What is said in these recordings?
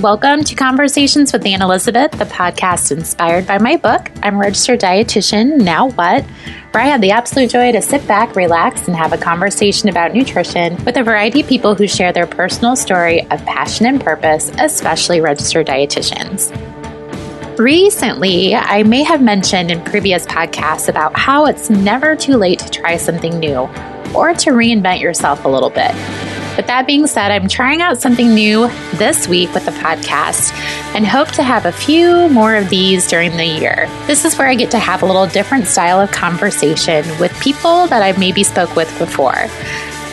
Welcome to Conversations with Ann Elizabeth, the podcast inspired by my book, I'm a Registered Dietitian, Now What?, where I have the absolute joy to sit back, relax, and have a conversation about nutrition with a variety of people who share their personal story of passion and purpose, especially registered dietitians. Recently, I may have mentioned in previous podcasts about how it's never too late to try something new or to reinvent yourself a little bit. But that being said, I'm trying out something new this week with the podcast and hope to have a few more of these during the year. This is where I get to have a little different style of conversation with people that I've maybe spoke with before.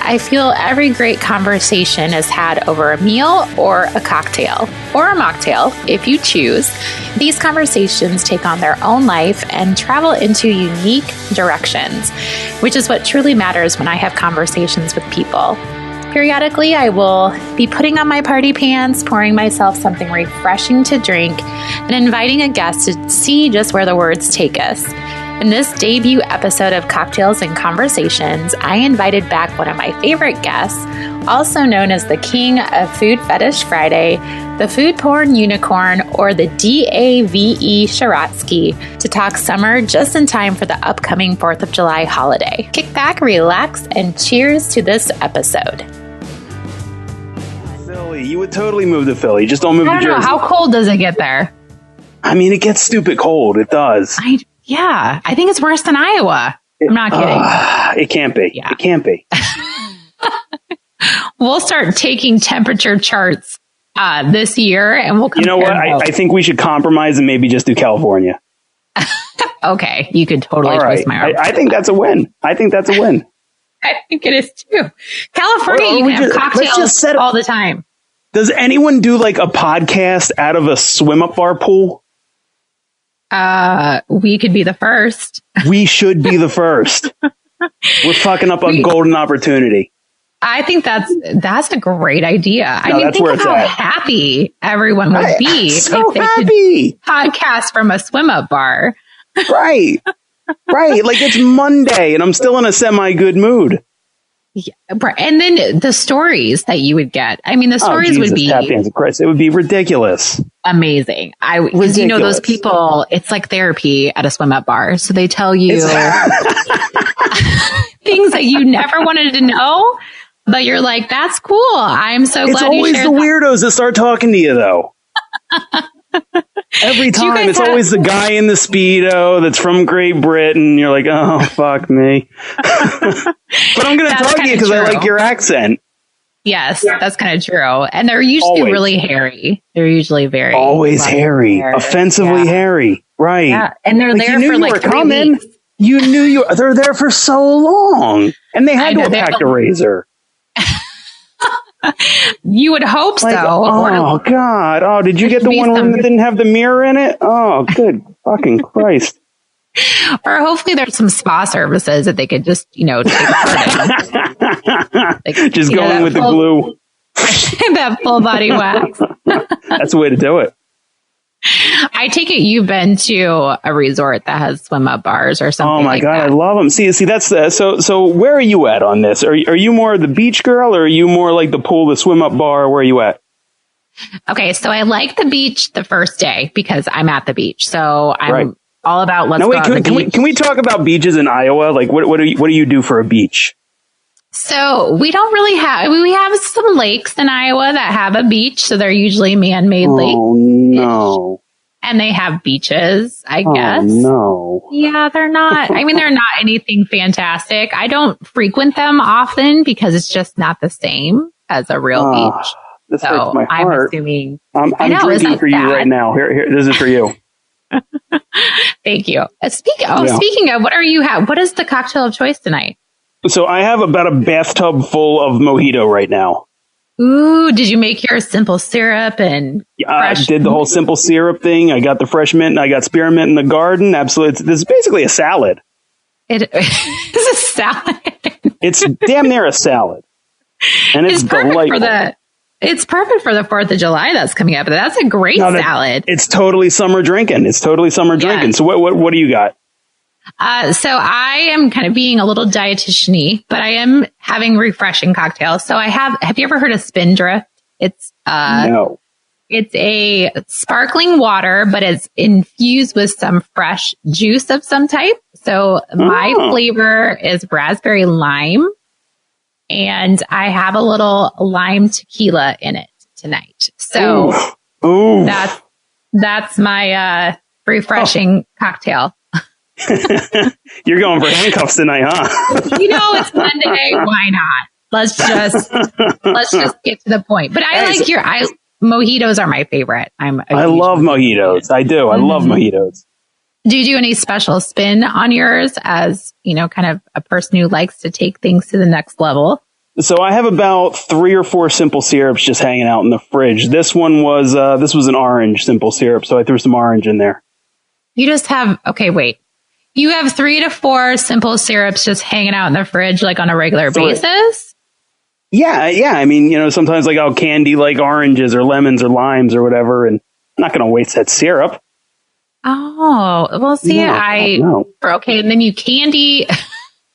I feel every great conversation is had over a meal or a cocktail or a mocktail, if you choose. These conversations take on their own life and travel into unique directions, which is what truly matters when I have conversations with people. Periodically, I will be putting on my party pants, pouring myself something refreshing to drink, and inviting a guest to see just where the words take us. In this debut episode of Cocktails and Conversations, I invited back one of my favorite guests, also known as the King of Food Fetish Friday, the Food Porn Unicorn, or the D.A.V.E Sherotski, to talk summer just in time for the upcoming 4th of July holiday. Kick back, relax, and cheers to this episode. Philly, you would totally move to Philly. Just don't move to Jersey. How cold does it get there? I mean, it gets stupid cold. It does. Yeah, I think it's worse than Iowa. I'm not kidding. It can't be. Yeah. It can't be. We'll start taking temperature charts this year, and we'll compare. You know what? I think we should compromise and maybe just do California. Okay, you could totally twist my arm. I think that's a win. I think it is too. California, you can have cocktails all the time. Does anyone do like a podcast out of a swim-up bar pool? We could be the first. We should be the first. We're fucking up a golden opportunity. I think that's a great idea. No, I mean, think of how happy everyone would be if they could podcast from a swim-up bar. Right. Like it's Monday and I'm still in a semi-good mood. Yeah, and then the stories that you would get. I mean, the stories would be... It would be ridiculous. Amazing. Because you know, those people, it's like therapy at a swim-up bar. So they tell you things that you never wanted to know, but you're like, that's cool. I'm so glad you shared. It's always the weirdos that start talking to you, though. Every time, it's always the guy in the Speedo that's from Great Britain. You're like, oh, fuck me. But I'm going to talk to you because I like your accent. Yes, that's kind of true. And they're usually really hairy. They're usually very... Always hairy. Offensively hairy. Right. Yeah. And they're there for like 3 weeks. You knew they're there for so long. And they had to have packed a razor. You would hope so. Oh, God. Oh, did you get the one room that didn't have the mirror in it? Oh, good fucking Christ. Or hopefully there's some spa services that they could just, take part in. Just going with the glue. That full body wax. That's the way to do it. I take it you've been to a resort that has swim-up bars or something. Oh my God, that. I love them. See, that's so where are you at on this? Are you more the beach girl or are you more like the pool, the swim-up bar? Where are you at? Okay, so I like the beach the first day because I'm at the beach. So I'm all about let's go to the beach. Can we talk about beaches in Iowa? Like what do you do for a beach? So we don't really we have some lakes in Iowa that have a beach. So they're usually man-made lakes. Oh, no. And they have beaches, I guess. No. Yeah, they're not. I mean, they're not anything fantastic. I don't frequent them often because it's just not the same as a real beach. This hurts my heart. I'm assuming. I'm drinking for you right now. Here, this is for you. Thank you. Speaking of, what is the cocktail of choice tonight? So I have about a bathtub full of mojito right now. Ooh, did you make your simple syrup and I did the whole simple syrup thing. I got the fresh mint and I got spearmint in the garden. Absolutely. This is basically a salad. It is a salad. It's damn near a salad. And it's delightful. It's perfect for the 4th of July that's coming up. That's a great salad. It's totally summer drinking. So what do you got? So I am kind of being a little dietitian-y, but I am having refreshing cocktails. So have you ever heard of Spindrift? It's, no. It's a sparkling water, but it's infused with some fresh juice of some type. So my flavor is raspberry lime, and I have a little lime tequila in it tonight. So that's my refreshing cocktail. You're going for handcuffs tonight, huh? It's Monday. Why not? Let's just get to the point. But I like mojitos are my favorite. I love mojitos. I do. I love mojitos. Do you do any special spin on yours as, kind of a person who likes to take things to the next level? So I have about 3 or 4 simple syrups just hanging out in the fridge. This one was an orange simple syrup, so I threw some orange in there. You just have, okay, wait. You have 3 to 4 simple syrups just hanging out in the fridge, like on a regular basis? Yeah. I mean, sometimes like I'll candy like oranges or lemons or limes or whatever, and I'm not going to waste that syrup. Oh, well, see, okay, and then you candy.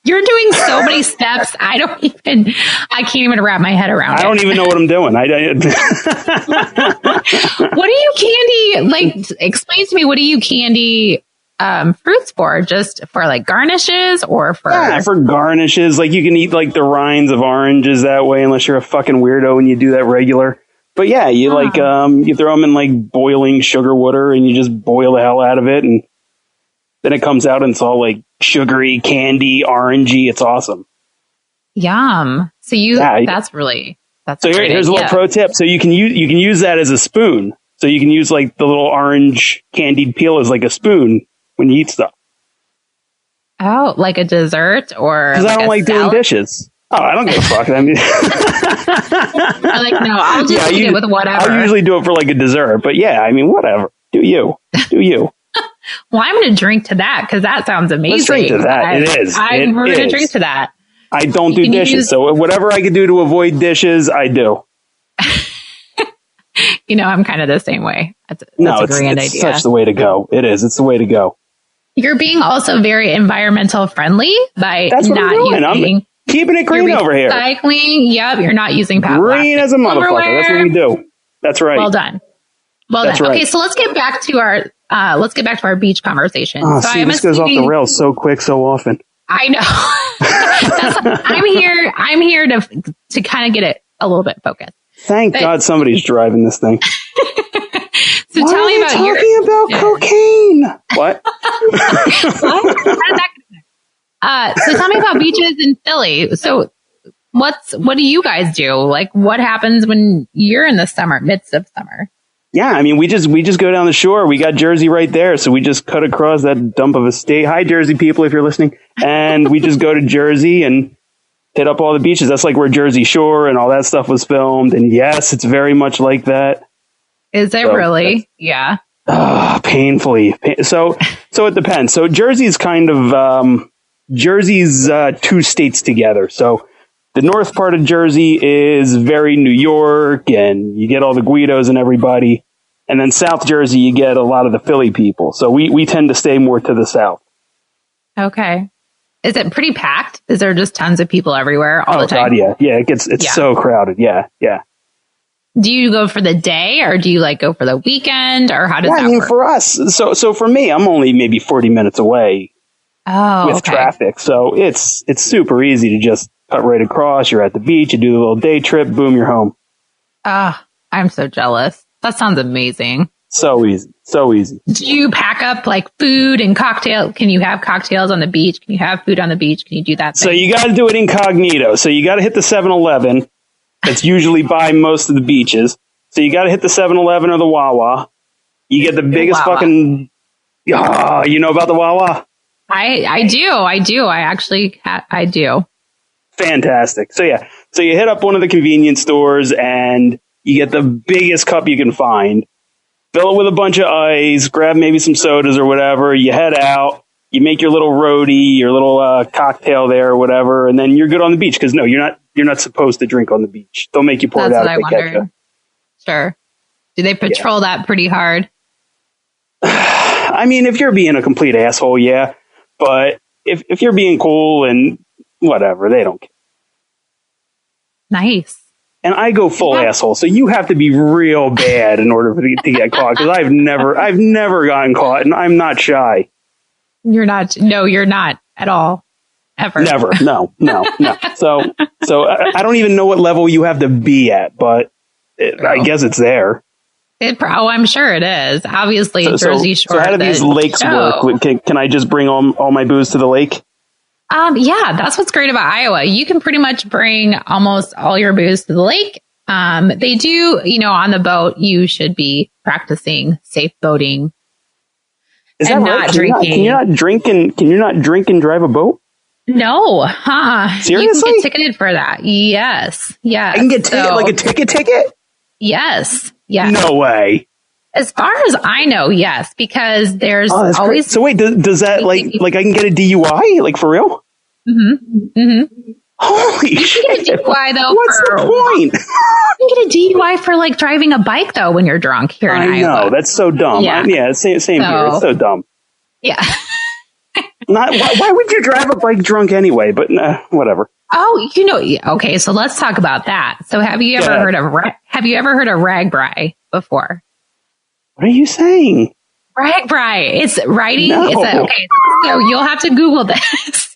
You're doing so many steps. I can't even wrap my head around it. I don't even know what I'm doing. What do you candy? Like, explain to me, what do you candy fruits for? Just for like garnishes or for? Yeah, for garnishes. Like you can eat like the rinds of oranges that way, unless you're a fucking weirdo and you do that regular. But yeah, you you throw them in like boiling sugar water and you just boil the hell out of it, and then it comes out and it's all like sugary, candy, orangey. It's awesome. Yum. So that's so here's a little pro tip. So you can use that as a spoon. So you can use like the little orange candied peel as like a spoon when you eat stuff. Oh, like a dessert or? Because I don't like doing dishes. Oh, I don't give a fuck. I mean, I'll just eat it with whatever. I usually do it for like a dessert, but yeah, I mean, whatever. Do you? Well, I'm going to drink to that because that sounds amazing. Let's drink to that. We're going to drink to that. I don't do dishes, so whatever I can do to avoid dishes, I do. I'm kind of the same way. That's a grand idea. It's such the way to go. It is. It's the way to go. You're being also very environmental friendly by not using. I'm keeping it green over here. Recycling. Yep. You're not using green as a motherfucker. That's what we do. That's right. Well done. Right. Okay. So let's get back to our beach conversation. Oh, this goes off the rails so quick, so often. I know. I'm here to kind of get it a little bit focused. Thank God somebody's driving this thing. So Why tell me about talking about cocaine. What? What? How did that connect? So tell me about beaches in Philly. So what do you guys do? Like, what happens when you're in the midst of summer? Yeah, I mean, we just go down the shore. We got Jersey right there, so we just cut across that dump of a state. Hi, Jersey people, if you're listening. And we just go to Jersey and hit up all the beaches. That's like where Jersey Shore and all that stuff was filmed. And yes, it's very much like that. Is it really? Yeah. Painfully. So it depends. So Jersey's kind of Jersey's 2 states together. So the north part of Jersey is very New York, and you get all the Guidos and everybody. And then South Jersey, you get a lot of the Philly people. So we tend to stay more to the south. Okay. Is it pretty packed? Is there just tons of people everywhere all the time? God, yeah. Yeah, it's so crowded. Yeah. Do you go for the day, or do you go for the weekend, or how does that work? For us, so for me, I'm only maybe 40 minutes away with traffic. So it's super easy to just cut right across. You're at the beach, you do the little day trip, boom, you're home. I'm so jealous. That sounds amazing. So easy. Do you pack up food and cocktail? Can you have cocktails on the beach? Can you have food on the beach? Can you do that thing? So you got to do it incognito. So you got to hit the 7-Eleven. That's usually by most of the beaches. So you got to hit the 7-Eleven or the Wawa. You get the biggest Wawa. fucking... Oh, you know about the Wawa? I do. I do. Fantastic. So yeah. So you hit up one of the convenience stores and you get the biggest cup you can find. Fill it with a bunch of ice, grab maybe some sodas or whatever. You head out, you make your little roadie, your little cocktail there or whatever, and then you're good on the beach. Because no, you're not supposed to drink on the beach. They'll make you pour it out if they catch you. Sure. Do they patrol that pretty hard? I mean, if you're being a complete asshole, yeah. But if you're being cool and whatever, they don't care. Nice. and I go full asshole. So you have to be real bad in order to get caught, because I've never gotten caught, and I'm not shy. You're not. No, you're not at all. Ever. Never. No. So I don't even know what level you have to be at, but I guess it's there. I'm sure it is. Obviously, Jersey Shore. So how do these lakes work? Can I just bring all my booze to the lake? Yeah, that's what's great about Iowa. You can pretty much bring almost all your booze to the lake. They do, on the boat, you should be practicing safe boating. Is that right? Drinking. Can you not drink and drive a boat? No. Seriously? You can get ticketed for that. Yes. I can get like a ticket? Yes. No way. As far as I know, yes, because there's always. Great. So wait, does that like I can get a DUI? Like for real? Mm-hmm. Holy shit! You can get a DUI though. What's the point? You can get a DUI for like driving a bike though when you're drunk here in Iowa. I know, that's so dumb. Yeah, same here. It's so dumb. Yeah. Why would you drive a bike drunk anyway? But whatever. Oh, okay. So let's talk about that. So have you ever heard of ragbri before? What are you saying? Ragbri. It's writing. No. Okay. So you'll have to Google this.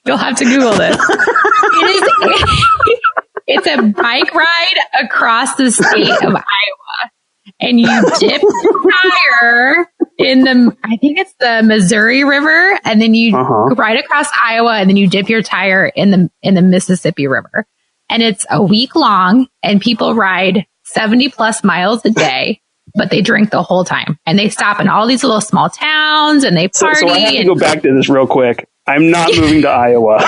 It's a bike ride across the state of Iowa, and you dip your tire in I think it's the Missouri River, and then you ride across Iowa, and then you dip your tire in the Mississippi River, and it's a week long, and people ride 70 plus miles a day. But they drink the whole time, and they stop in all these little small towns, and they party. So I have to go back to this real quick. I'm not moving to Iowa.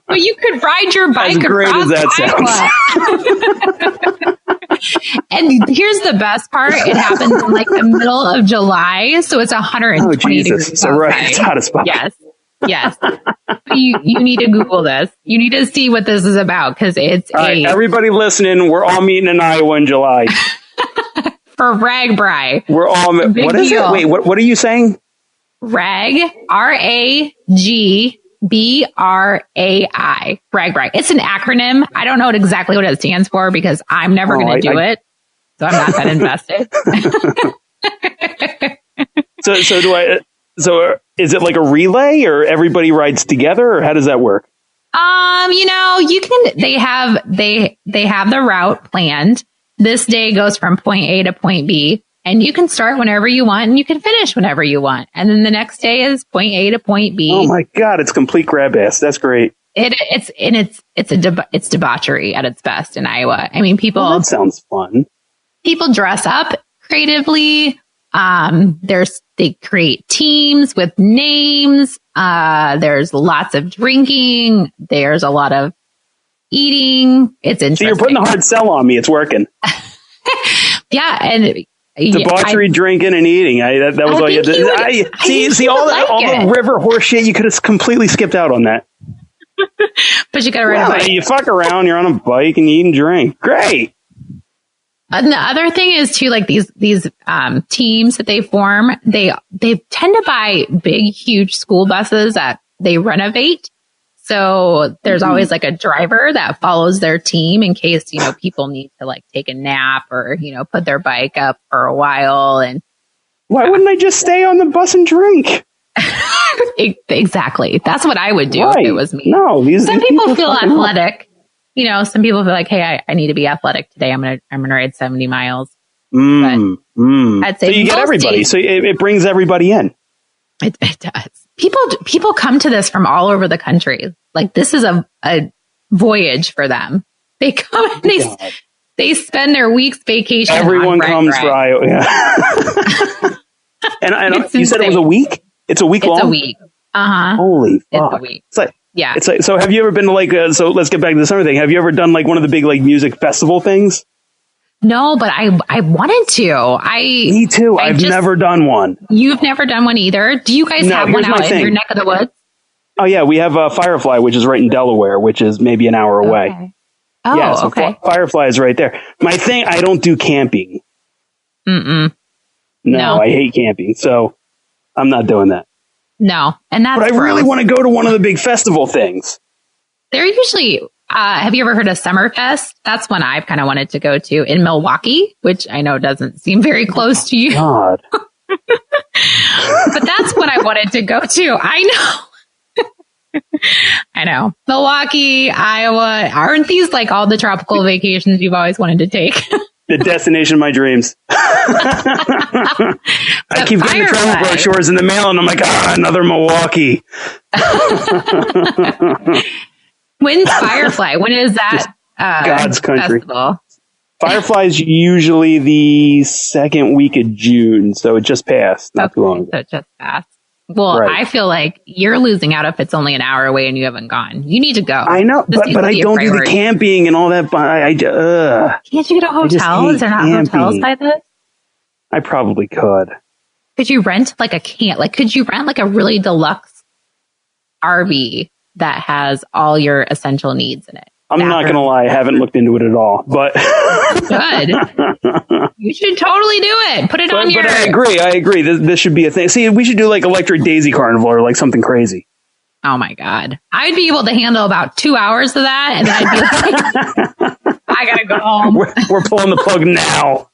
But you could ride your bike across Iowa. And here's the best part. It happens in like the middle of July. So it's 120 degrees. So right, it's hot as fuck. Yes. You need to Google this. You need to see what this is about, because it's everybody listening, we're all meeting in Iowa in July. For Ragbri. We're all, what is it? Wait, what are you saying? Rag, Ragbri. Ragbri. It's an acronym. I don't know exactly what it stands for, because I'm never going to do it. So I'm not that invested. So is it like a relay, or everybody rides together, or how does that work? They have the route planned. This day goes from point A to point B, and you can start whenever you want, and you can finish whenever you want. And then the next day is point A to point B. Oh my God, it's complete grab ass. That's great. It's debauchery at its best in Iowa. I mean, people. That sounds fun. People dress up creatively. They create teams with names. There's lots of drinking. There's a lot of eating. It's interesting. So you're putting a hard sell on me. It's working. Yeah. And debauchery, drinking, and eating. That was all you did. See all the river horse shit. You could have completely skipped out on that. But you got to ride a bike. You fuck around. You're on a bike and you eat and drink. Great. And the other thing is too, like these teams that they form, they tend to buy big, huge school buses that they renovate. So there's always like a driver that follows their team in case, people need to like take a nap or, put their bike up for a while. And why wouldn't I just stay on the bus and drink? Exactly. That's what I would do if it was me. No, some people feel athletic. Some people feel like, hey, I need to be athletic today. I'm gonna ride 70 miles. I'd say so you get everybody. So it brings everybody in. It does. People come to this from all over the country. Like this is a voyage for them. They come and they spend their week's vacation. Everyone comes for Iowa. Yeah. and you said it was a week? It's a week long? It's a week. Holy fuck. It's a week. It's like, yeah. It's like, so have you ever been to like, so let's get back to the summer thing. Have you ever done like one of the big like music festival things? No, but I wanted to. Me too. I've never done one. You've never done one either? Do you guys have one out in your neck of the woods? Oh yeah, we have Firefly, which is right in Delaware, which is maybe an hour away. Okay. Oh, yeah, so okay. Firefly is right there. My thing, I don't do camping. No, I hate camping, so I'm not doing that. No, and that's. But I really want to go to one of the big festival things. They're usually Have you ever heard of Summerfest? That's one I've kind of wanted to go to in Milwaukee, which I know doesn't seem very close to you. God. But that's what I wanted to go to. I know. I know. Milwaukee, Iowa. Aren't these like all the tropical vacations you've always wanted to take? The destination of my dreams. I keep getting the travel brochures in the mail and I'm like, another Milwaukee. When's Firefly? When is that? God's country. Festival? Firefly is usually the second week of June. So it just passed. Not too long ago. So it just passed. Well, right. I feel like you're losing out if it's only an hour away and you haven't gone. You need to go. I know, but I don't do the camping and all that. Can't you get a hotel? Is there not hotels by this? I probably could. Could you rent like a camp? Like, could you rent like a really deluxe RV that has all your essential needs in it? I'm not going to lie. I haven't looked into it at all, but good. You should totally do it. Put it on your. But I agree. This should be a thing. See, we should do like Electric Daisy Carnival or like something crazy. Oh my God. I'd be able to handle about 2 hours of that. And then I'd be like, I got to go home. We're pulling the plug now.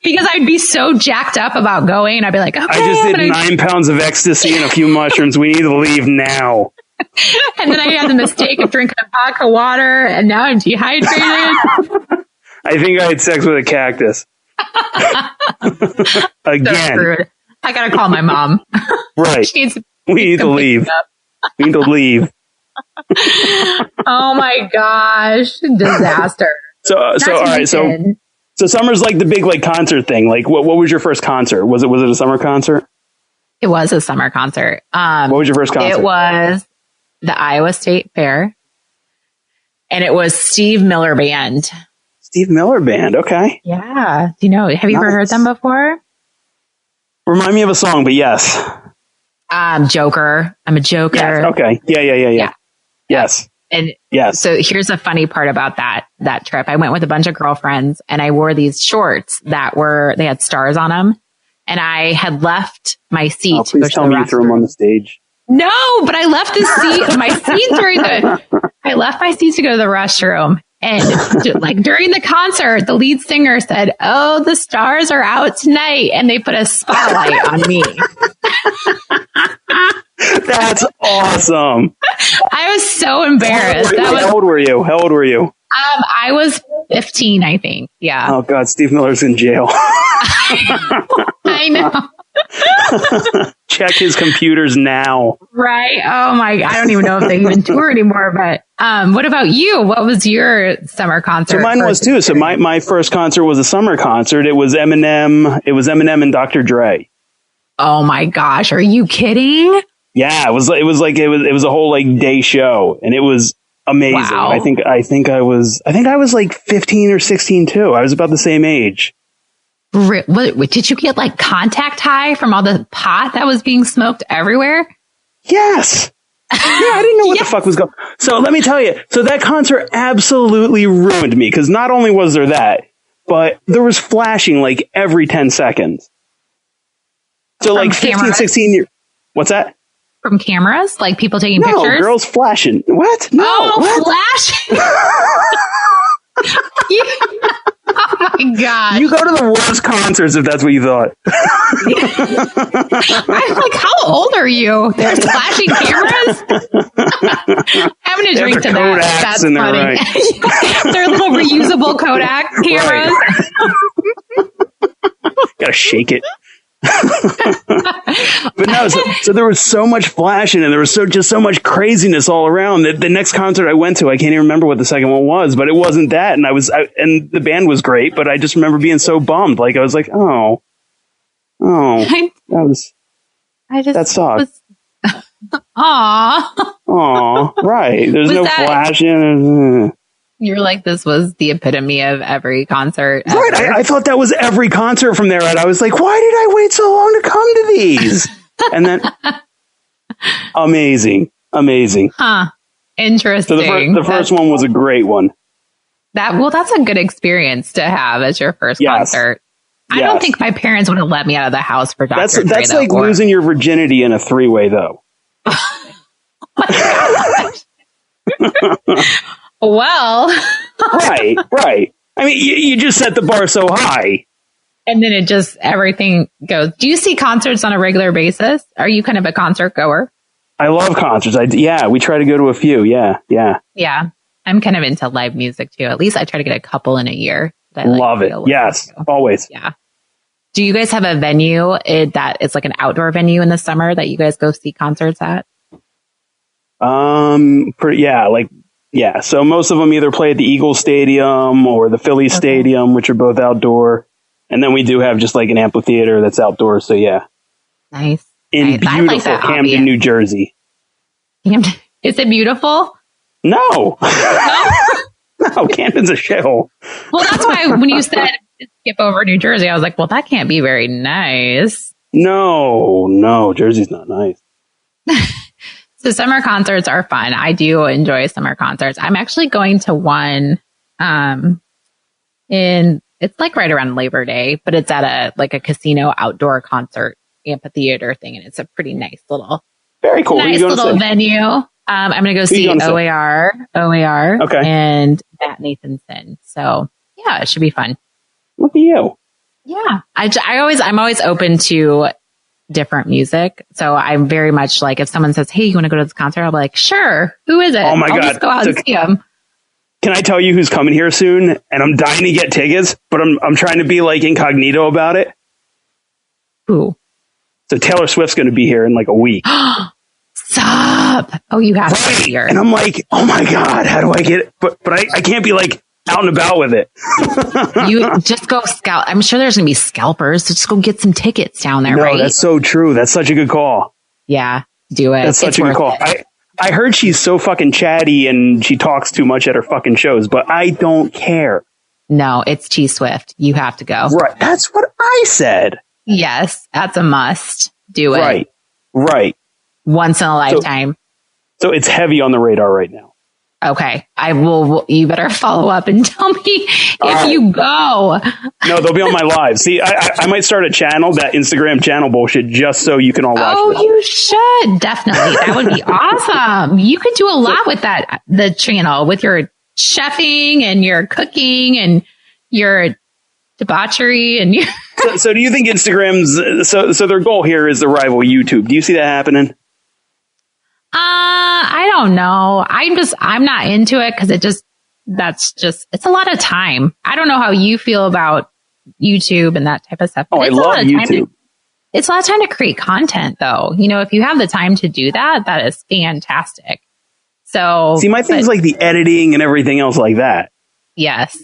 Because I'd be so jacked up about going. I'd be like, okay. I just did 9 pounds of ecstasy and a few mushrooms. We need to leave now. And then I had the mistake of drinking a vodka water, and now I'm dehydrated. I think I had sex with a cactus. Again. So I gotta call my mom. Right. We need to leave. We need to leave. Oh my gosh. Disaster. So all right. So summer's like the big like concert thing. Like what was your first concert? Was it a summer concert? It was a summer concert. What was your first concert? It was the Iowa State Fair, and it was Steve Miller Band. Steve Miller Band, okay. Yeah. Do you know? Have you ever heard them before? Remind me of a song, but yes. Joker. I'm a Joker. Yes, okay. Yeah. Yes. And yes. So here's the funny part about that trip. I went with a bunch of girlfriends, and I wore these shorts they had stars on them. And I had left my seat. Please tell me you threw them on the stage. No, but I left my seats very good. I left my seats to go to the restroom. And like during the concert, the lead singer said, "Oh, the stars are out tonight." And they put a spotlight on me. That's awesome. I was so embarrassed. How old were you? I was 15, I think. Yeah. Oh God, Steve Miller's in jail. I know. Check his computers now. Right. Oh my! I don't even know if they even tour anymore. But what about you? What was your summer concert? So mine was too. So my first concert was a summer concert. It was Eminem. It was Eminem and Dr. Dre. Oh my gosh! Are you kidding? Yeah, it was a whole like day show, and it was amazing. Wow. I think I was like 15 or 16 too. I was about the same age. What, did you get like contact high from all the pot that was being smoked everywhere? Yes. Yeah, I didn't know what the fuck was going on. So let me tell you. So that concert absolutely ruined me because not only was there that, but there was flashing like every 10 seconds. So from like 15, cameras? 16 years. What's that? From cameras? Like people taking pictures? No, girls flashing. What? No. Oh, flashing. Oh my God. You go to the worst concerts if that's what you thought. I'm like, how old are you? There's flashing cameras? Having a drink to that. That's funny. Right. They're little reusable Kodak cameras. Right. Gotta shake it. But no, so there was so much flashing and there was just so much craziness all around that the next concert I went to, I can't even remember what the second one was, but it wasn't that. And and the band was great, but I just remember being so bummed. Like I was like, that sucked. Aw, right. There's no flashing. You're like, this was the epitome of every concert ever. Right. I thought that was every concert from there on. I was like, why did I wait so long to come to these? And then, amazing. Huh. Interesting. So the first one was a great one. That's a good experience to have as your first concert. I don't think my parents would have let me out of the house for Dr. Dre. That's like losing your virginity in a 3-way, though. Oh my gosh. Well, right. I mean, you just set the bar so high. And then it just, everything goes. Do you see concerts on a regular basis? Are you kind of a concert goer? I love concerts. We try to go to a few. Yeah. Yeah. I'm kind of into live music too. At least I try to get a couple in a year. Love it. Yes, always. Yeah. Do you guys have a venue that it's like an outdoor venue in the summer that you guys go see concerts at? So most of them either play at the Eagles Stadium or the Phillies Stadium, which are both outdoor. And then we do have just like an amphitheater that's outdoors. So yeah. Nice. In beautiful Camden, New Jersey. Camden. Is it beautiful? No. No, Camden's a shithole. Well, that's why when you said skip over New Jersey, I was like, well, that can't be very nice. No, Jersey's not nice. So summer concerts are fun. I do enjoy summer concerts. I'm actually going to one it's like right around Labor Day, but it's at a casino outdoor concert amphitheater thing, and it's a pretty nice little, very cool. Nice little venue. I'm going to go see OAR, and Matt Nathanson. So yeah, it should be fun. Look at you. Yeah, I'm always open to different music. So I'm very much like, if someone says, "Hey, you want to go to this concert?" I'll be like, "Sure." Who is it? Oh my God. Just go out and see them. Can I tell you who's coming here soon? And I'm dying to get tickets, but I'm trying to be like incognito about it. Who? So Taylor Swift's going to be here in like a week. Stop! Oh, you have to be here. And I'm like, oh my God, how do I get it? But I can't be like out and about with it. You just go scalp. I'm sure there's going to be scalpers. So just go get some tickets down there, right? No, that's so true. That's such a good call. Yeah, do it. That's such a good call. I heard she's so fucking chatty and she talks too much at her fucking shows, but I don't care. No, it's T Swift. You have to go. Right. That's what I said. Yes, that's a must. Do it. Right. Once in a lifetime. So it's heavy on the radar right now. Okay. I will. You better follow up and tell me if you go. No, they'll be on my live. See, I might start a channel, that Instagram channel bullshit, just so you can all watch this. You should. Definitely. That would be awesome. You could do a lot with that, the channel, with your chefing and your cooking and your debauchery and your... So do you think Instagram's... So their goal here is to rival YouTube. Do you see that happening? I don't know. I'm not into it because it's a lot of time. I don't know how you feel about YouTube and that type of stuff. Oh, I love YouTube. It's a lot of time to create content though. You know, if you have the time to do that, that is fantastic. So see, my thing is like the editing and everything else like that. Yes.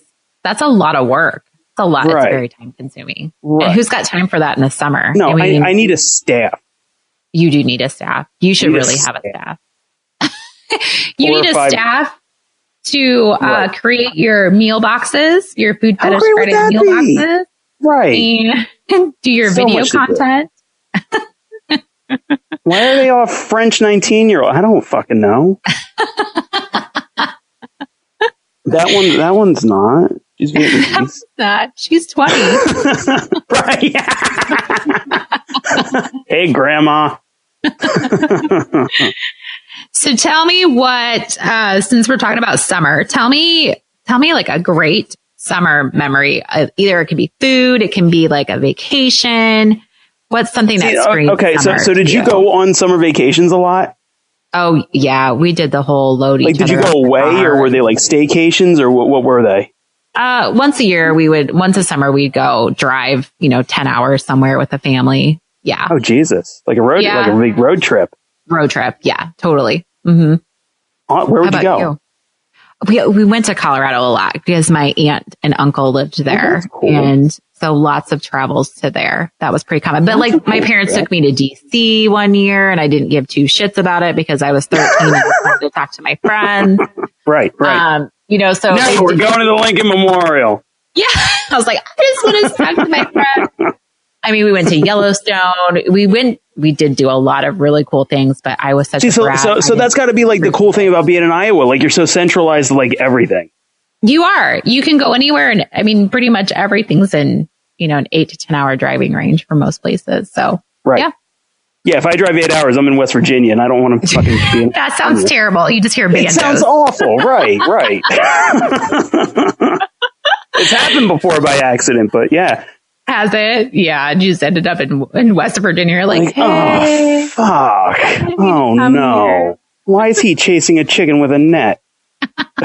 That's a lot of work. It's a lot. Right. It's very time consuming. Right. And who's got time for that in the summer? No, I need a staff. You do need a staff. You should really have a staff. You need a staff to create your meal boxes, your food fetish Friday meal boxes. Right. And do your video content. Why are they all French 19-year-old? I don't fucking know. That one's not. She's Vietnamese. Not. She's 20. Right. Hey, Grandma. So tell me what, since we're talking about summer, tell me like a great summer memory. Either it could be food, it can be like a vacation. What's something that screams okay, so did you go on summer vacations a lot? Oh yeah, we did the whole load. Like, did you go away, or were they like staycations, or what were they? Once a summer we'd go drive, 10 hours somewhere with the family. Yeah. Oh Jesus, like a big road trip. Road trip, yeah, totally. Mm-hmm. Where would you go? We went to Colorado a lot because my aunt and uncle lived there, cool. And so lots of travels to there. That was pretty common. But like my parents took me to DC one year, and I didn't give two shits about it because I was 13 and I just wanted to talk to my friends. Right. So no, we're going to the Lincoln Memorial. Yeah, I was like, I just want to talk to my friends. I mean, we went to Yellowstone. We did do a lot of really cool things, but I was such a brat. So that's got to be like the cool thing about being in Iowa. Like, you're so centralized to like everything. You are. You can go anywhere, and I mean, pretty much everything's in an 8 to 10 hour driving range for most places. So right. Yeah. Yeah, if I drive 8 hours, I'm in West Virginia, and I don't want to fucking be in That sounds terrible. You just hear bandos. It sounds awful. Right. It's happened before by accident, but yeah. Has it? Yeah, you just ended up in West Virginia. You're like, hey, oh, fuck. Oh, no. Here? Why is he chasing a chicken with a net? What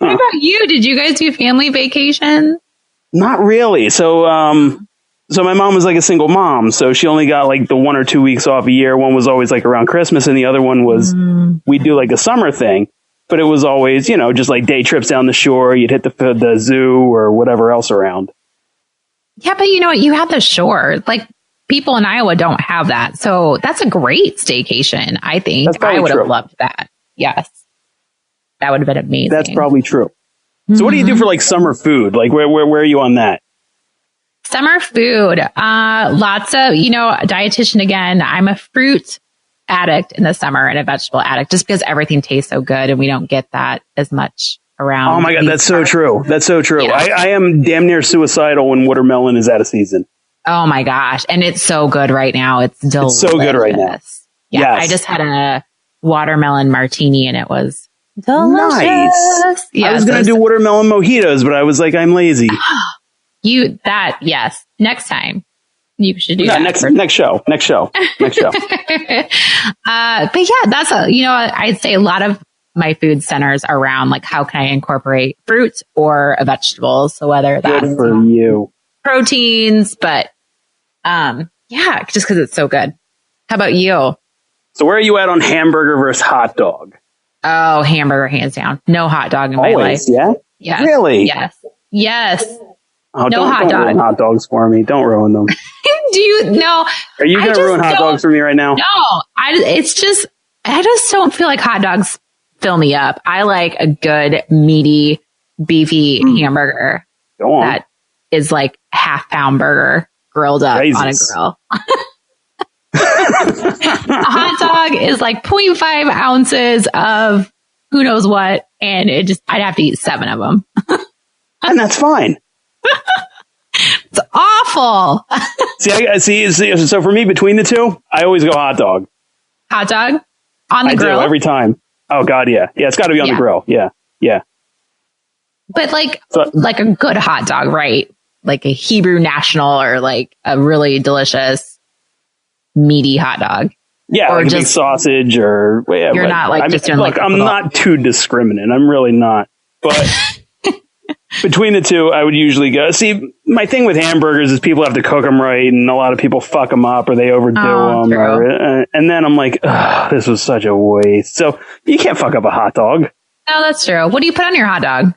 about you? Did you guys do family vacation? Not really. So my mom was like a single mom, so she only got like the 1 or 2 weeks off a year. One was always like around Christmas, and the other one was we'd do like a summer thing. But it was always, just like day trips down the shore. You'd hit the zoo or whatever else around. Yeah, but you know what? You have the shore. Like, people in Iowa don't have that. So that's a great staycation, I think. I would have loved that. Yes. That would have been amazing. That's probably true. So what do you do for like summer food? Like where are you on that? Summer food. Lots of, dietitian again. I'm a fruit addict in the summer and a vegetable addict just because everything tastes so good and we don't get that as much around. Oh my God, that's so true. That's so true. Yeah. I am damn near suicidal when watermelon is out of season. Oh my gosh. And it's so good right now. It's delicious. It's so good right now. Yeah. Yes. I just had a watermelon martini and it was delicious. Nice. Yeah, I was going to do watermelon mojitos, but I was like, I'm lazy. Yes. Next time. You should do that. Next show. But yeah, that's I'd say a lot of my food centers around like how can I incorporate fruit or vegetables. So whether that's good for you proteins, but yeah, just because it's so good. How about you? So where are you at on hamburger versus hot dog? Oh, hamburger, hands down. No hot dog in my life. Yeah. Yeah. Really? Yes. Oh, don't ruin hot dogs for me. Don't ruin them. Do you know? Are you going to ruin hot dogs for me right now? No, I just don't feel like hot dogs fill me up. I like a good, meaty, beefy hamburger. Go on. That is like half-pound burger grilled up on a grill. A hot dog is like 0.5 ounces of who knows what. And I'd have to eat 7 of them. And that's fine. It's awful. See, so for me, between the two, I always go hot dog. Hot dog? On the grill? I do, every time. Oh, God, yeah. Yeah, it's got to be on the grill. Yeah. But like a good hot dog, right? Like a Hebrew National or like a really delicious, meaty hot dog. Yeah, or like just a big sausage or... Yeah, you're not like just doing like... I'm not too discriminate. I'm really not. But... Between the two, I would usually go. See, my thing with hamburgers is people have to cook them right, and a lot of people fuck them up or they overdo them. And then I'm like, this was such a waste. So you can't fuck up a hot dog. No, that's true. What do you put on your hot dog?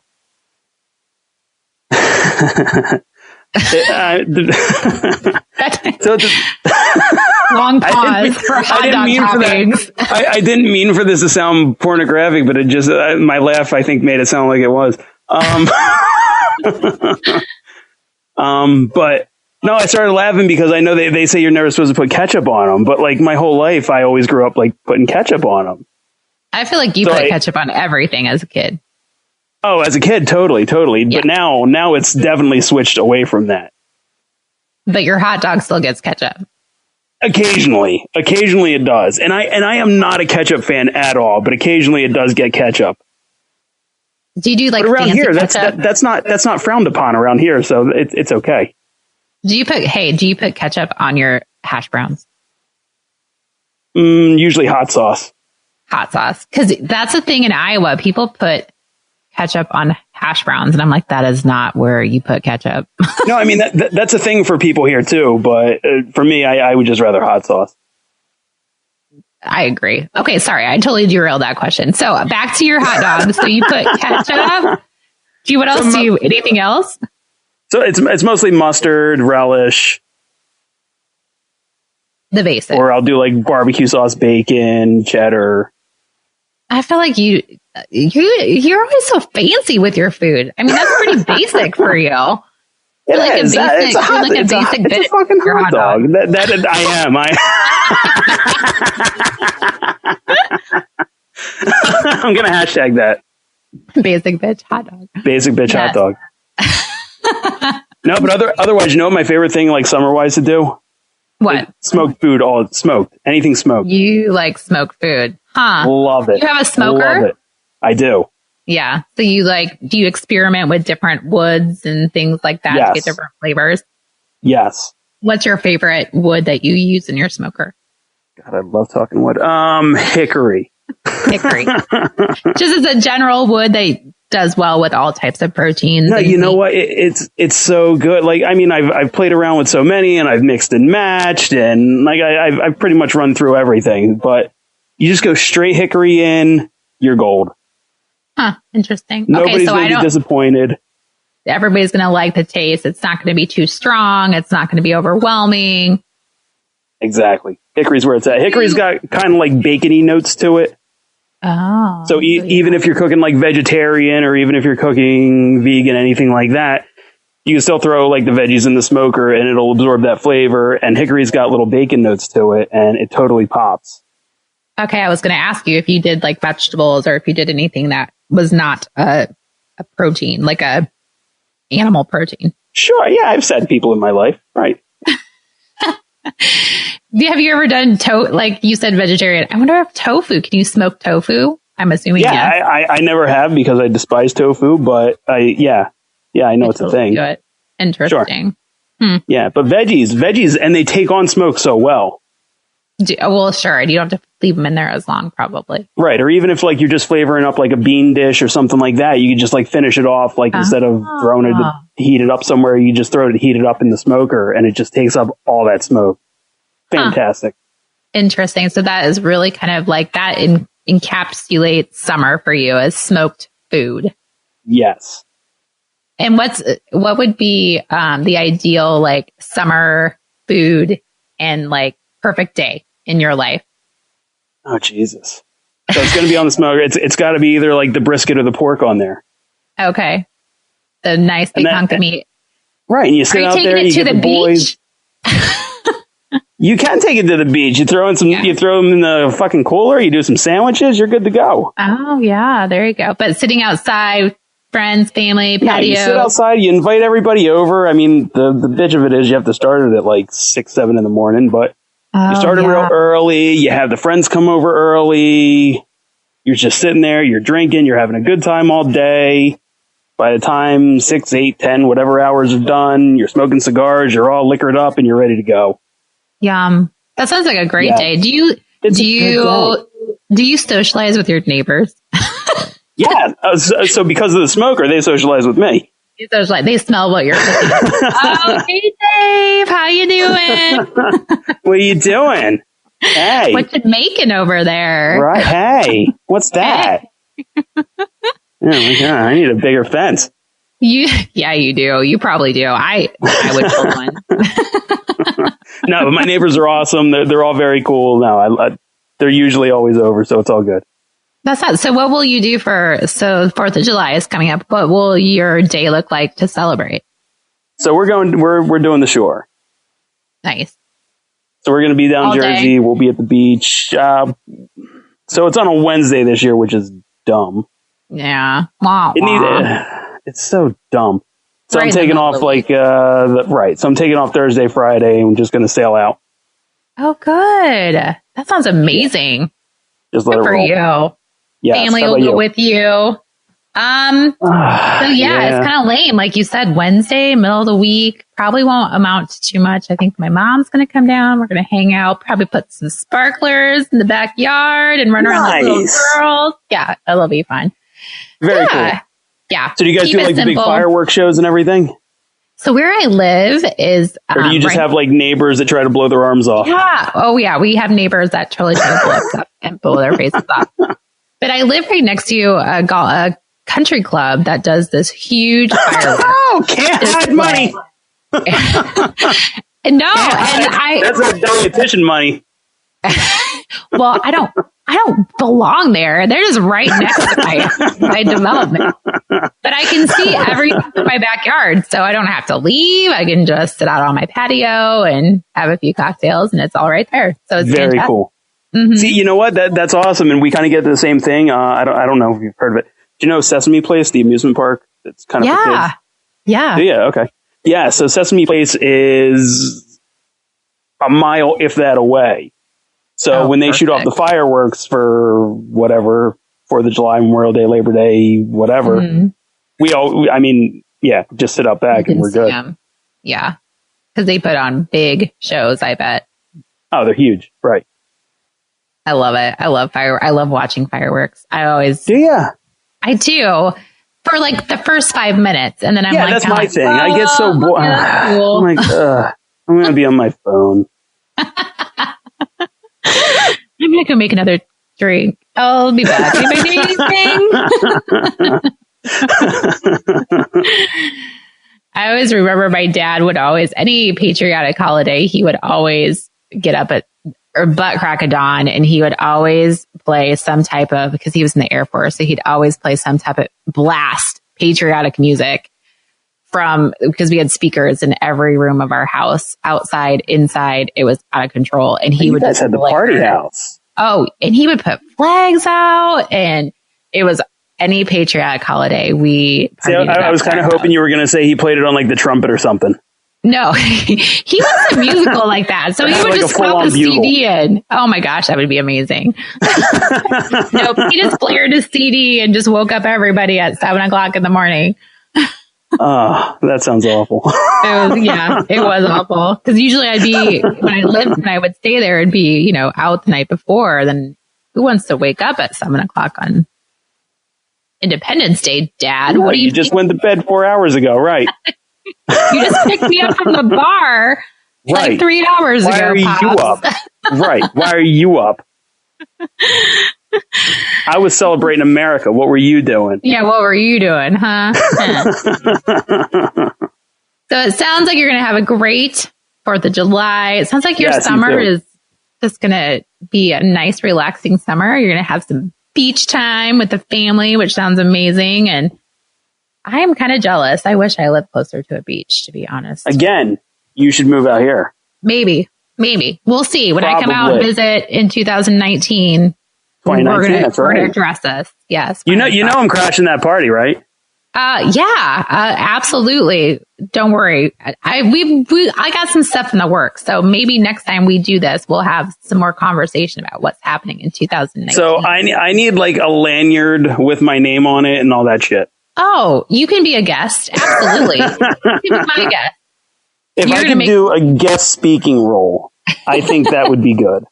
Long pause for hot dog toppings. I didn't mean for this to sound pornographic, but it just my laugh, I think, made it sound like it was. But no, I started laughing because I know they say you're never supposed to put ketchup on them, but like my whole life, I always grew up like putting ketchup on them. I feel like you put ketchup on everything as a kid. Oh, as a kid, totally. Yeah. But now it's definitely switched away from that. But your hot dog still gets ketchup. Occasionally it does. And I am not a ketchup fan at all, but occasionally it does get ketchup. Do you do like around fancy here? ketchup? That's not frowned upon around here, so it's okay. Do you put ketchup on your hash browns? Usually hot sauce. Hot sauce, because that's a thing in Iowa. People put ketchup on hash browns, and I'm like, that is not where you put ketchup. No, I mean that's a thing for people here too, but for me, I would just rather hot sauce. I agree. Okay, sorry, I totally derailed that question. So back to your hot dog. So you put ketchup. What else do you? Anything else? So it's mostly mustard, relish, the basic. Or I'll do like barbecue sauce, bacon, cheddar. I feel like you're always so fancy with your food. I mean, that's pretty basic for you. It's a fucking hot dog. That I am. I'm gonna hashtag that. Basic bitch hot dog. Basic bitch hot dog. No, but otherwise, you know what my favorite thing, like summer wise, to do? What? Like, smoked food, all smoked. Anything smoked. You like smoked food. Huh. Love it. You have a smoker? Love it. I do. Yeah. So do you experiment with different woods and things like that to get different flavors? Yes. What's your favorite wood that you use in your smoker? God, I love talking wood. Hickory. Hickory. Just as a general wood that does well with all types of proteins. No, you know what? It's so good. Like, I mean, I've played around with so many, and I've mixed and matched, and like I've pretty much run through everything. But you just go straight hickory in, you're gold. Huh? Interesting. Nobody's going to be disappointed. Everybody's going to like the taste. It's not going to be too strong. It's not going to be overwhelming. Exactly. Hickory's where it's at. Hickory's got kind of like bacony notes to it. Oh. So even if you're cooking like vegetarian, or even if you're cooking vegan, anything like that, you can still throw like the veggies in the smoker and it'll absorb that flavor. And hickory's got little bacon notes to it, and it totally pops. Okay, I was going to ask you if you did like vegetables, or if you did anything that was not a protein, like a animal protein. Sure, yeah, I've said people in my life, right? Have you ever done like you said vegetarian? I wonder if tofu, can you smoke tofu? I'm assuming yes. Yeah, I never have, because I despise tofu, but I know it's a thing. Do it. Interesting. Sure. Yeah, but veggies, and they take on smoke so well. Well, sure. You don't have to leave them in there as long, probably. Right. Or even if like you're just flavoring up like a bean dish or something like that, you can just like finish it off. Like instead of throwing it to heat it up somewhere, you just throw it to heat it up in the smoker, and it just takes up all that smoke. Fantastic. Interesting. So that is really kind of like that encapsulates summer for you as smoked food. Yes. And what would be the ideal like summer food and like perfect day in your life? Oh, Jesus. So it's going to be on the smoker. It's got to be either like the brisket or the pork on there. Okay. The nice big hunk of meat. Right. And you sit out there and you get the boys. You can take it to the beach. You throw them in the fucking cooler. You do some sandwiches. You're good to go. Oh, yeah. There you go. But sitting outside, friends, family, patio. Yeah, you sit outside. You invite everybody over. I mean, the bitch of it is you have to start it at like 6, 7 in the morning, but you start it real early. You have the friends come over early. You're just sitting there. You're drinking. You're having a good time all day. By the time 6, 8, 10, whatever hours are done, you're smoking cigars. You're all liquored up and you're ready to go. Yum. That sounds like a great day. Do you socialize with your neighbors? Yeah. So because of the smoker, they socialize with me. They smell what you're cooking. Oh, hey Dave, how you doing? What are you doing? Hey. What you making over there? Right. Hey, what's that? Oh my God, I need a bigger fence. Yeah, you do. You probably do. I would build one. No, but my neighbors are awesome. They're all very cool. No, they're usually always over, so it's all good. That's not. So what will you do so 4th of July is coming up. What will your day look like to celebrate? So we're doing the shore. Nice. So we're going to be down Jersey. Day. We'll be at the beach. So it's on a Wednesday this year, which is dumb. Yeah. Wow. It's so dumb. So right, I'm taking off So I'm taking off Thursday, Friday, and I'm just going to sail out. Oh, good. That sounds amazing. Just let it roll. You. Yes. Family will go with you. It's kind of lame. Like you said, Wednesday, middle of the week, probably won't amount to too much. I think my mom's going to come down. We're going to hang out, probably put some sparklers in the backyard and run around like little girls. Yeah, it'll be fun. Very cool. Yeah. So do you guys do like the big fireworks shows and everything? So where I live is... or do you just have like neighbors that try to blow their arms off? Yeah. Oh, yeah. We have neighbors that totally try to blow us up and blow their faces off. But I live right next to a country club that does this huge fireworks. Oh, can't hide money. No. That's a dietitian money. Well, I don't belong there. They're just right next to my development. But I can see everything in my backyard, so I don't have to leave. I can just sit out on my patio and have a few cocktails, and it's all right there. So it's very fantastic. Cool. Mm-hmm. See, you know what? That's awesome, and we kind of get the same thing. I don't know if you've heard of it. Do you know Sesame Place, the amusement park? That's kind of for kids? Yeah. Yeah. Okay. Yeah. So Sesame Place is a mile, if that, away. So when they shoot off the fireworks for whatever, 4th of July, Memorial Day, Labor Day, whatever, just sit out back and we're good. Yeah. Because they put on big shows, I bet. Oh, they're huge. Right. I love it. I love watching fireworks. Do you? I do. For like the first 5 minutes. And then I'm like, that's my thing. I get so bored. Cool. I'm like, I'm going to be on my phone. I'm going to go make another drink. I'll be back. Anybody need anything? I always remember my dad would always, any patriotic holiday, he would always get up or butt crack of dawn, and he would always play some type of, because he was in the Air Force, so he'd always play some type of blast patriotic music because we had speakers in every room of our house, outside, inside. It was out of control. And he would just had the party house. Oh, and he would put flags out, and it was any patriotic holiday. I was kind of hoping you were going to say he played it on like the trumpet or something. No, he wasn't musical like that. So he would just pop the CD in. Oh my gosh, that would be amazing. Nope, he just blared his CD and just woke up everybody at 7:00 in the morning. Oh, that sounds awful. It was awful. Because usually when I would stay there, it'd be, out the night before. Then who wants to wake up at 7:00 on Independence Day, Dad? What do you just went to bed 4 hours ago, right? You just picked me up from the bar like 3 hours ago. Why are you up? Right. Why are you up? I was celebrating America. What were you doing? Yeah, what were you doing, huh? So it sounds like you're going to have a great 4th of July. It sounds like your summer is just going to be a nice, relaxing summer. You're going to have some beach time with the family, which sounds amazing. And I am kind of jealous. I wish I lived closer to a beach, to be honest. Again, you should move out here. Maybe. We'll see. When I come out and visit in 2019, we're going to address this. Yes. You know, I'm crashing that party, right? Absolutely. Don't worry. I got some stuff in the works. So maybe next time we do this, we'll have some more conversation about what's happening in 2019. So I need like a lanyard with my name on it and all that shit. Oh, you can be a guest. Absolutely. You can be my guest. If I could do a guest speaking role, I think that would be good.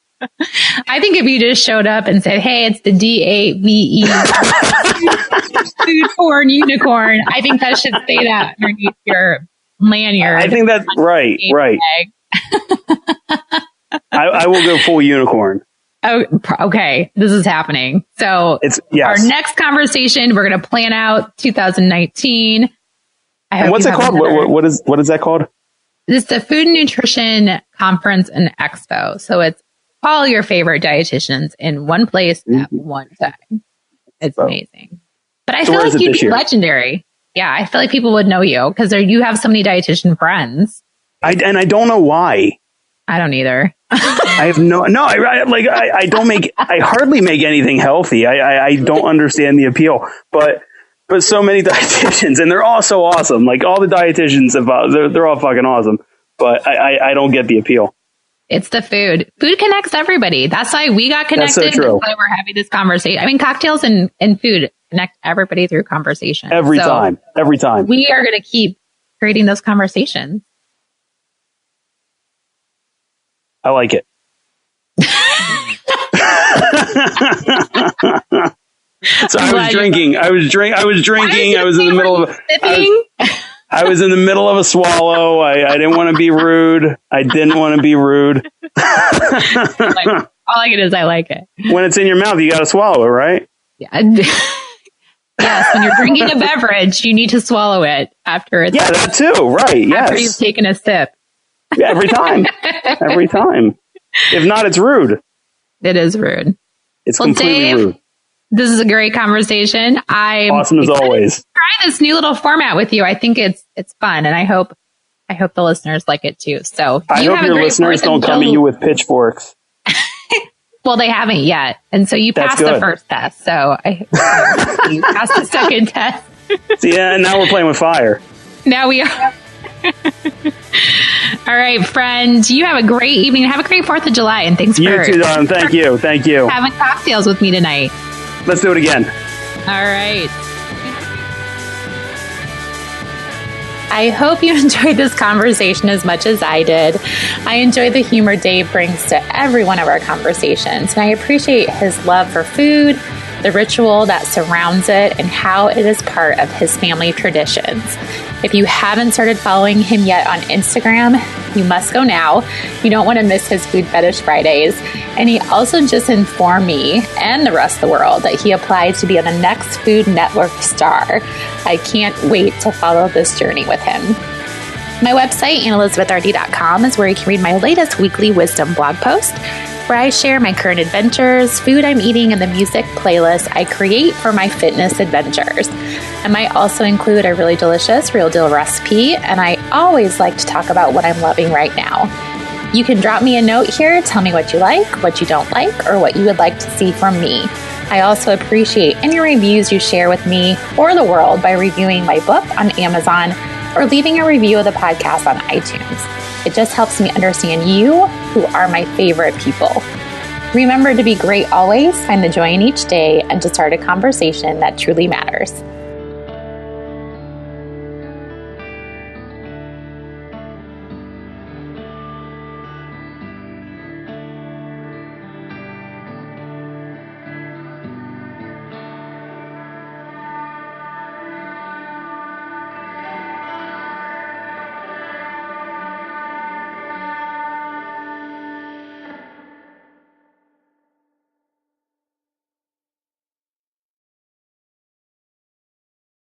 I think if you just showed up and said, "Hey, it's the D.A.V.E Food Porn Unicorn," I think that should say that underneath your lanyard. I think that's right. I will go full unicorn. Oh, okay. This is happening. So our next conversation, we're going to plan out 2019. And what's it called? What is that called? It's the Food and Nutrition Conference and Expo. So it's all your favorite dietitians in one place at one time. It's amazing. But I feel like you'd be legendary. Yeah, I feel like people would know you because you have so many dietitian friends. I don't know why. I don't either. I hardly make anything healthy. I don't understand the appeal, but so many dietitians, and they're all so awesome. Like all the dietitians, they're all fucking awesome, but I don't get the appeal. It's the food. Food connects everybody. That's why we got connected. That's so true. That's why we're having this conversation. I mean, cocktails and food connect everybody through conversation. Every time. We are going to keep creating those conversations. I like it. So I was drinking. I was in the middle of I was in the middle of a swallow. I didn't want to be rude. All I get is I like it. When it's in your mouth, you got to swallow it, right? Yeah. Yes, when you're drinking a beverage, you need to swallow it after it's... Yeah, that too, right, yes. After you've taken a sip. Yeah, every time. If not, it's rude. It is rude. It's completely Dave, rude. This is a great conversation. I'm awesome as always. Try this new little format with you. I think it's fun, and I hope the listeners like it too. So I hope your listeners don't come at you with pitchforks. Well, they haven't yet, and so you passed the first test. So you passed the second test. See, yeah, now we're playing with fire. Now we are. All right, friend. You have a great evening. Have a great 4th of July. And thanks You too, darling. Thank you. Thank you. Having cocktails with me tonight. Let's do it again. All right. I hope you enjoyed this conversation as much as I did. I enjoy the humor Dave brings to every one of our conversations, and I appreciate his love for food, the ritual that surrounds it, and how it is part of his family traditions. If you haven't started following him yet on Instagram, you must go now. You don't want to miss his Food Fetish Fridays. And he also just informed me and the rest of the world that he applied to be on the next Food Network star. I can't wait to follow this journey with him. My website, AnnElizabethRD.com, is where you can read my latest weekly wisdom blog post, where I share my current adventures, food I'm eating, and the music playlist I create for my fitness adventures. I might also include a really delicious real deal recipe, and I always like to talk about what I'm loving right now. You can drop me a note here, tell me what you like, what you don't like, or what you would like to see from me. I also appreciate any reviews you share with me or the world by reviewing my book on Amazon or leaving a review of the podcast on iTunes. It just helps me understand you, who are my favorite people. Remember to be great always, find the joy in each day, and to start a conversation that truly matters.